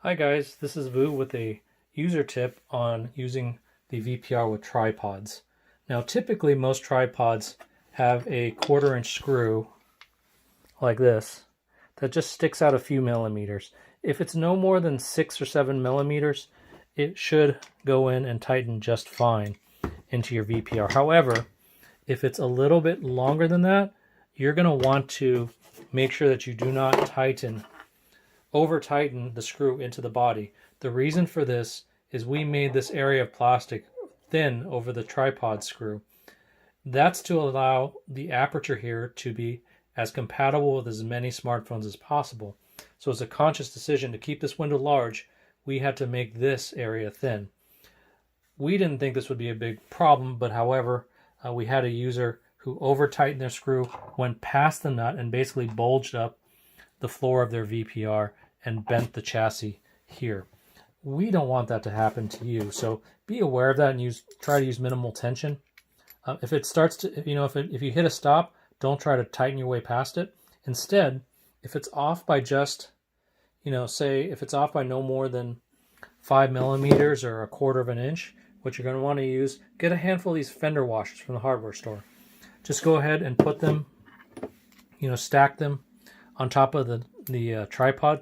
Hi guys, this is Vu with a user tip on using the VPR with tripods. Now typically most tripods have a 1/4 inch screw like this that just sticks out a few millimeters. If it's no more than 6 or 7 millimeters, it should go in and tighten just fine into your VPR. However, if it's a little bit longer than that, you're going to want to make sure that you do not over tighten the screw into the body. The reason for this is we made this area of plastic thin over the tripod screw. That's to allow the aperture here to be as compatible with as many smartphones as possible. So it's a conscious decision to keep this window large. We had to make this area thin. We didn't think this would be a big problem, but however, we had a user who over tightened their screw, went past the nut, and basically bulged up the floor of their VPR and bent the chassis here. We don't want that to happen to you, so be aware of that and try to use minimal tension. If it starts to, if you hit a stop, don't try to tighten your way past it. Instead, if it's off by just, say if it's off by no more than 5 millimeters or 1/4 inch, what you're going to want to use, get a handful of these fender washers from the hardware store. Just go ahead and put them, stack them on top of the tripod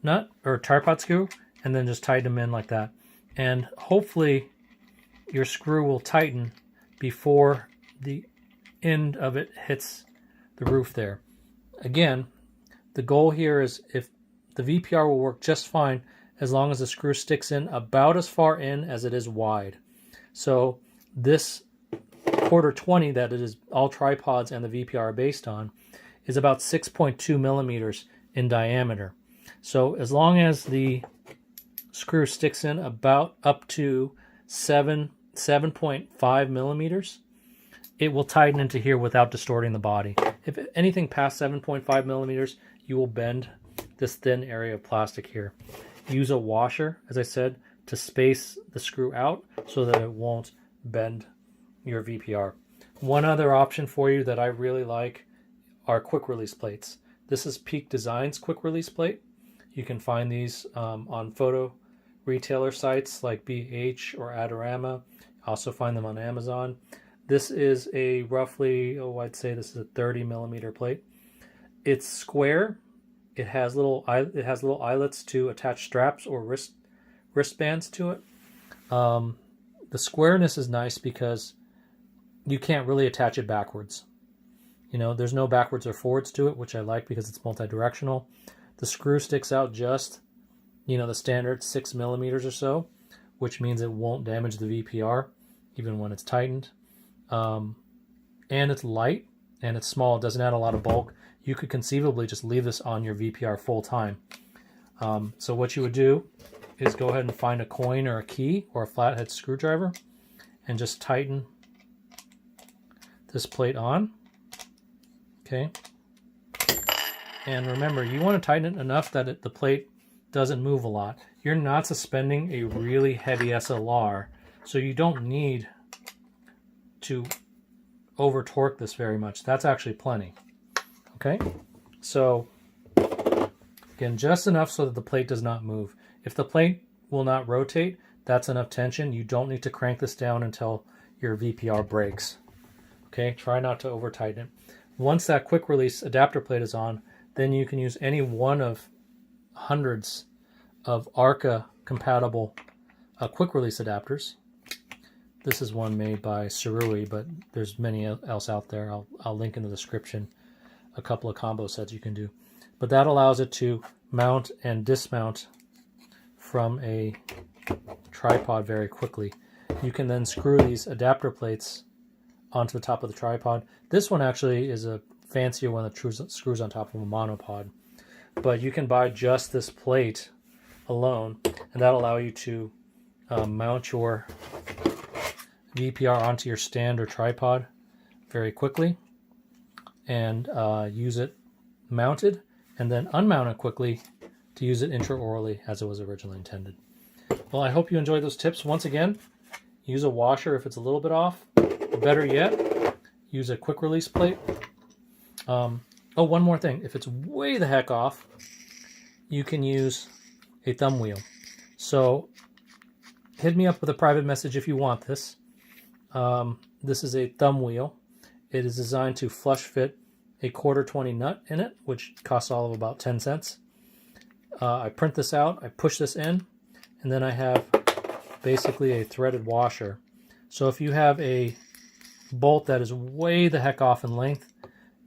nut or tripod screw, and then just tighten them in like that. And hopefully your screw will tighten before the end of it hits the roof there. Again, the goal here is if the VPR will work just fine as long as the screw sticks in about as far in as it is wide. So this 1/4 that it is all tripods and the VPR are based on is about 6.2 millimeters in diameter. So as long as the screw sticks in about up to 7.5 millimeters, it will tighten into here without distorting the body. If anything past 7.5 millimeters, you will bend this thin area of plastic here. Use a washer, as I said, to space the screw out so that it won't bend your VPR. One other option for you that I really like are quick release plates. This is Peak Designs quick release plate. You can find these on photo retailer sites like BH or Adorama. Also find them on Amazon. This is a roughly, I'd say this is a 30 millimeter plate. It's square. It has little eyelets to attach straps or wristbands to it. The squareness is nice because you can't really attach it backwards. There's no backwards or forwards to it, which I like because it's multi-directional. The screw sticks out just, the standard 6 millimeters or so, which means it won't damage the VPR even when it's tightened. And it's light and it's small. It doesn't add a lot of bulk. You could conceivably just leave this on your VPR full time. So what you would do is go ahead and find a coin or a key or a flathead screwdriver and just tighten this plate on. Okay. And remember, you want to tighten it enough that the plate doesn't move a lot. You're not suspending a really heavy SLR, so you don't need to over torque this very much. That's actually plenty. Okay, so again, just enough so that the plate does not move. If the plate will not rotate, that's enough tension. You don't need to crank this down until your VPR breaks. Okay, try not to over tighten it. Once that quick release adapter plate is on, then you can use any one of hundreds of ARCA compatible quick release adapters. This is one made by Surui, but there's many else out there. I'll link in the description a couple of combo sets you can do. But that allows it to mount and dismount from a tripod very quickly. You can then screw these adapter plates onto the top of the tripod. This one actually is a fancier one that screws on top of a monopod. But you can buy just this plate alone, and that'll allow you to mount your VPR onto your stand or tripod very quickly and use it mounted, and then unmount it quickly to use it intraorally as it was originally intended. Well, I hope you enjoyed those tips. Once again, use a washer if it's a little bit off. Better yet, use a quick release plate. One more thing. If it's way the heck off, you can use a thumb wheel. So hit me up with a private message if you want this. This is a thumb wheel. It is designed to flush fit a 1/4 nut in it, which costs all of about 10 cents. I print this out, I push this in, and then I have basically a threaded washer. So if you have a bolt that is way the heck off in length,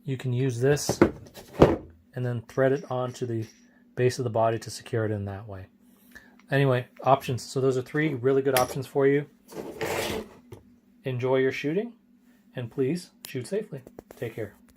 you can use this and then thread it onto the base of the body to secure it in that way. Anyway, options. So those are 3 really good options for you. Enjoy your shooting, and please shoot safely. Take care.